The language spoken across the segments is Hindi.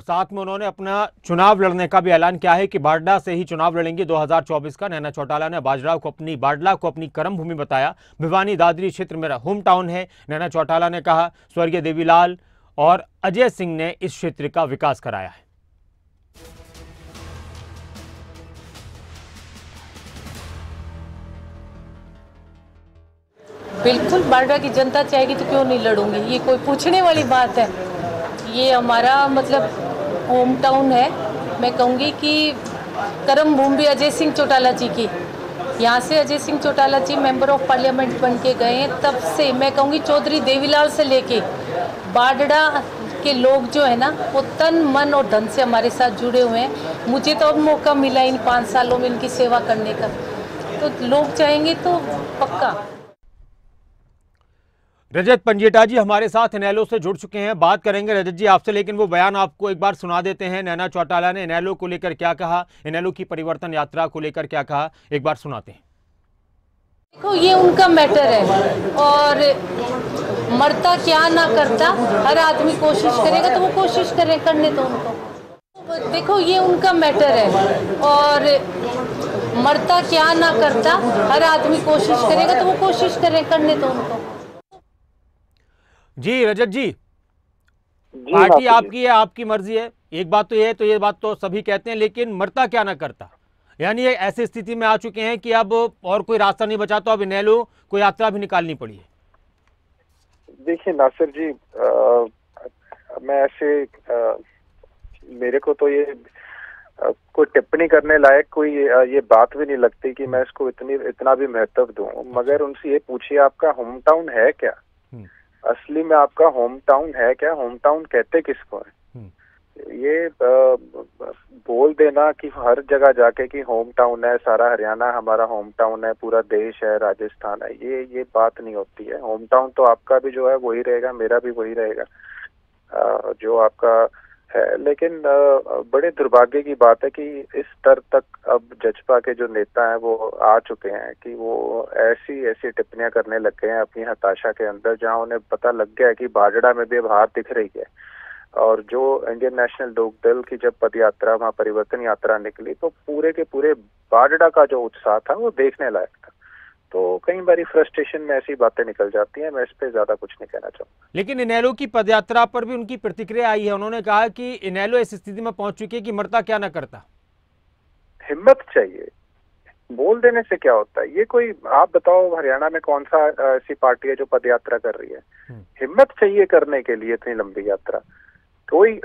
साथ में उन्होंने अपना चुनाव लड़ने का भी ऐलान किया है कि बाडला से ही चुनाव लड़ेंगे 2024 का। नैना चौटाला ने बाडला को अपनी कर्म भूमि बताया। भिवानी दादरी क्षेत्र मेरा होम टाउन है। नैना चौटाला ने कहा, स्वर्गीय देवीलाल और अजय सिंह ने इस क्षेत्र का विकास कराया है। बिल्कुल, बाडला की जनता चाहेगी तो क्यों नहीं लड़ूंगी, ये कोई पूछने वाली बात है। ये हमारा मतलब होम टाउन है। मैं कहूँगी कि कर्म भूमि अजय सिंह चौटाला जी की। यहाँ से अजय सिंह चौटाला जी मेंबर ऑफ पार्लियामेंट बन के गए हैं, तब से मैं कहूँगी चौधरी देवीलाल से लेके बाडला के लोग जो है ना, वो तन मन और धन से हमारे साथ जुड़े हुए हैं। मुझे तो अब मौका मिला इन 5 सालों में इनकी सेवा करने का, तो लोग चाहेंगे तो पक्का। रजत पंजेटा जी हमारे साथ इनेलो से जुड़ चुके हैं, बात करेंगे रजत जी आपसे, लेकिन वो बयान आपको एक बार सुना देते हैं। नैना चौटाला ने इनेलो को लेकर क्या कहा, इनेलो की परिवर्तन यात्रा को लेकर क्या कहा, एक बार सुनाते हैं। देखो, ये उनका मैटर है और मरता क्या ना करता, हर आदमी कोशिश करेगा तो वो कोशिश करने दो उनको। देखो, ये उनका मैटर है और मरता क्या ना करता, हर आदमी कोशिश करेगा तो वो कोशिश करने दो उनको। जी रजत जी, पार्टी आपकी है, आपकी मर्जी है, एक बात तो ये है, तो ये बात तो सभी कहते हैं, लेकिन मरता क्या ना करता, यानी ऐसी स्थिति में आ चुके हैं कि अब और कोई रास्ता नहीं बचा, तो अब इनेलो को यात्रा भी निकालनी पड़ी है। देखिए नासिर जी, मैं ऐसे मेरे को तो ये कोई टिप्पणी करने लायक कोई ये बात भी नहीं लगती कि मैं इसको इतना भी महत्व दूं। मगर उनसे ये पूछिए, आपका होम टाउन है क्या? असली में आपका होम टाउन है क्या? होम टाउन कहते किसको है? ये बोल देना कि हर जगह जाके कि होम टाउन है, सारा हरियाणा हमारा होम टाउन है, पूरा देश है, राजस्थान है, ये बात नहीं होती है। होम टाउन तो आपका भी जो है वही रहेगा, मेरा भी वही रहेगा जो आपका है। लेकिन बड़े दुर्भाग्य की बात है कि इस स्तर तक अब जजपा के जो नेता हैं वो आ चुके हैं कि वो ऐसी टिप्पणियां करने लग गए हैं अपनी हताशा के अंदर, जहां उन्हें पता लग गया है कि बाजड़ा में भी अब हार दिख रही है। और जो इंडियन नेशनल लोक दल की जब पद यात्रा, वहां परिवर्तन यात्रा निकली, तो पूरे के पूरे बाजड़ा का जो उत्साह था वो देखने लायक था। तो कई बार फ्रस्ट्रेशन में ऐसी बातें निकल जाती हैं, मैं इस पे ज्यादा कुछ नहीं कहना चाहूंगा। लेकिन इनेलो की पदयात्रा पर भी उनकी प्रतिक्रिया आई है, उन्होंने कहा कि इनेलो इस स्थिति में पहुंच चुकी है कि मरता क्या ना करता। हिम्मत चाहिए, बोल देने से क्या होता है? ये कोई, आप बताओ हरियाणा में कौन सा ऐसी पार्टी है जो पदयात्रा कर रही है? हिम्मत चाहिए करने के लिए इतनी लंबी यात्रा। कोई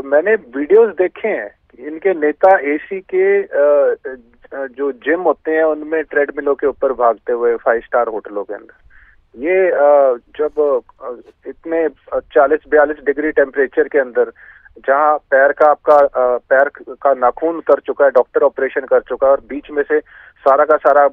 मैंने वीडियोस देखे हैं, इनके नेता एसी के जो जिम होते हैं उनमें ट्रेडमिलों के ऊपर भागते हुए 5 स्टार होटलों के अंदर। ये जब इतने 40-42 डिग्री टेम्परेचर के अंदर, जहां पैर का नाखून उतर चुका है, डॉक्टर ऑपरेशन कर चुका है और बीच में से सारा का सारा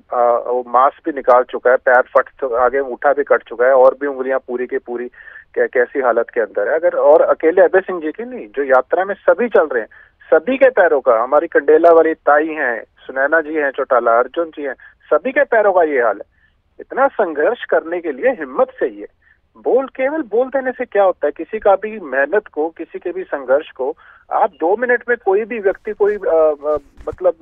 वो मांस भी निकाल चुका है, पैर फट आगे उठा भी कट चुका है और भी उंगलियां पूरी की पूरी कैसी हालत के अंदर है। अगर और अकेले अभय सिंह जी की नहीं, जो यात्रा में सभी चल रहे हैं, सभी के पैरों का, हमारी कंडेला वाली ताई हैं, सुनैना जी हैं चौटाला, अर्जुन जी हैं, सभी के पैरों का ये हाल है। इतना संघर्ष करने के लिए हिम्मत चाहिए। केवल बोल देने से क्या होता है? किसी का भी मेहनत को, किसी के भी संघर्ष को आप 2 मिनट में कोई भी व्यक्ति कोई मतलब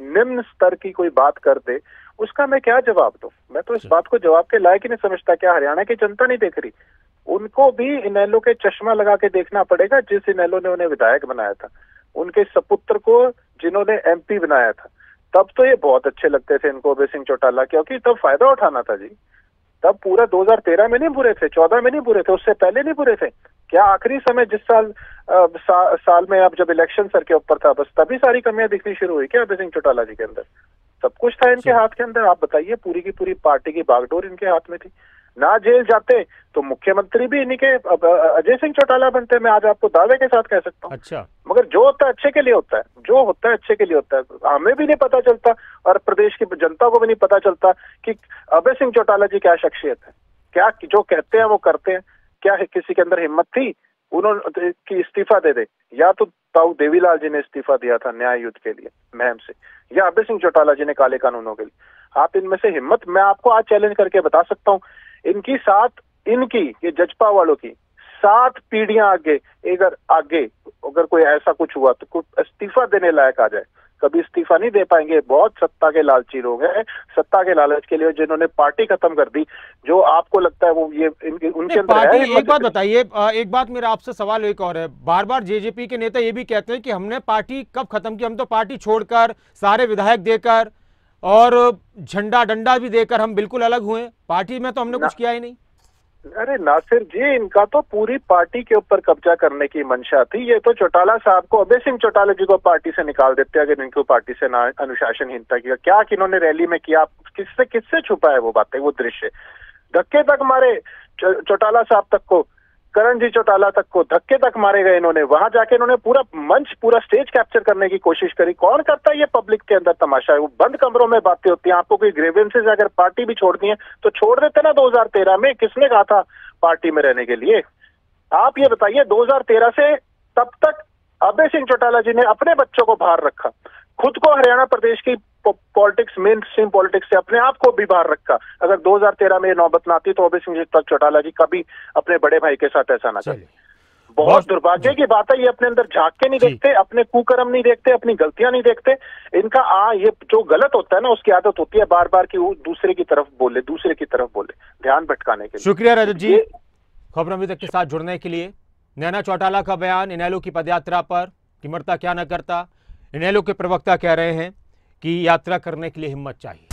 निम्न स्तर की कोई बात कर दे, उसका मैं क्या जवाब दूं? मैं तो इस बात को जवाब के लायक ही नहीं समझता। क्या हरियाणा की जनता नहीं देख रही? उनको भी इनेलो के चश्मा लगा के देखना पड़ेगा, जिस इनेलो ने उन्हें विधायक बनाया था, उनके सपुत्र को जिन्होंने एमपी बनाया था। तब तो ये बहुत अच्छे लगते थे इनको, अभय सिंह चौटाला, क्योंकि तब फायदा उठाना था जी। तब पूरा 2013 में नहीं बुरे थे, 14 में नहीं बुरे थे, उससे पहले नहीं बुरे थे। क्या आखिरी समय जिस साल में अब जब इलेक्शन सर के ऊपर था, बस तभी सारी कमियां दिखनी शुरू हुई क्या अभय सिंह चौटाला जी के अंदर? सब कुछ था इनके हाथ के अंदर। आप बताइए, पूरी की पूरी पार्टी की बागडोर इनके हाथ में थी। ना जेल जाते तो मुख्यमंत्री भी इन्हीं के अजय सिंह चौटाला बनते, मैं आज आपको दावे के साथ कह सकता हूँ। अच्छा, मगर जो होता है अच्छे के लिए होता है, जो होता है अच्छे के लिए होता है। हमें भी नहीं पता चलता और प्रदेश की जनता को भी नहीं पता चलता कि अभय सिंह चौटाला जी क्या शख्सियत है, क्या जो कहते हैं वो करते हैं। क्या किसी के अंदर हिम्मत थी उन्होंने कि इस्तीफा दे दे? या तो ताऊ देवीलाल जी ने इस्तीफा दिया था न्याय युद्ध के लिए मुहिम से, या अभय सिंह चौटाला जी ने काले कानूनों के लिए। आप इनमें से हिम्मत, मैं आपको आज चैलेंज करके बता सकता हूँ, इनकी 7 इनकी, ये जजपा वालों की 7 पीढ़ियां आगे अगर कोई ऐसा कुछ हुआ तो कुछ इस्तीफा देने लायक आ जाए, कभी इस्तीफा नहीं दे पाएंगे। बहुत सत्ता के लालची लोग हैं, सत्ता के लालच के लिए जिन्होंने पार्टी खत्म कर दी। जो आपको लगता है वो ये उनके अंदर है। एक बात बताइए, एक बात मेरा आपसे सवाल एक और है, बार बार जेजेपी के नेता ये भी कहते हैं कि हमने पार्टी कब खत्म की, हम तो पार्टी छोड़कर, सारे विधायक देकर और झंडा डंडा भी देकर हम बिल्कुल अलग हुए, पार्टी में तो हमने कुछ किया ही नहीं। अरे नासिर जी, इनका तो पूरी पार्टी के ऊपर कब्जा करने की मंशा थी। ये तो चौटाला साहब को, अभय सिंह चौटाला जी को पार्टी से निकाल देते अगर इनको पार्टी से ना अनुशासनहीनता किया। क्या कि इन्होंने रैली में किया, किससे छुपा है वो बातें, वो दृश्य। धक्के तक मारे चौटाला साहब तक को, करण जी चौटाला तक को धक्के तक मारे गए इन्होंने। वहां जाके इन्होंने पूरा मंच, पूरा स्टेज कैप्चर करने की कोशिश करी। कौन करता है ये पब्लिक के अंदर तमाशा है? वो बंद कमरों में बातें होती हैं। आपको कोई ग्रीवेंसेस अगर पार्टी भी छोड़नी है तो छोड़ देते ना 2013 में। किसने कहा था पार्टी में रहने के लिए? आप ये बताइए, 2013 से तब तक अभय सिंह चौटाला जी ने अपने बच्चों को बाहर रखा, खुद को हरियाणा प्रदेश की पॉलिटिक्स, मेन स्ट्रीम पॉलिटिक्स से अपने आप को भी बाहर रखा। अगर 2013 में नौबत ना आती तो अभय सिंह चौटाला जी कभी अपने बड़े भाई के साथ ऐसा ना करते। बहुत दुर्भाग्य की बात है, ये अपने अंदर झांक के नहीं देखते, अपने कुकर्म नहीं देखते, अपनी गलतियां नहीं देखते। इनका ये जो गलत होता है ना, उसकी आदत होती है बार बार की वो दूसरे की तरफ बोले, ध्यान भटकाने के लिए। शुक्रिया रजत जी, खबर अभी तक के साथ जुड़ने के लिए। नैना चौटाला का बयान इनेलो की पदयात्रा पर कि मरता क्या न करता। इनेलो के प्रवक्ता कह रहे हैं कि यात्रा करने के लिए हिम्मत चाहिए।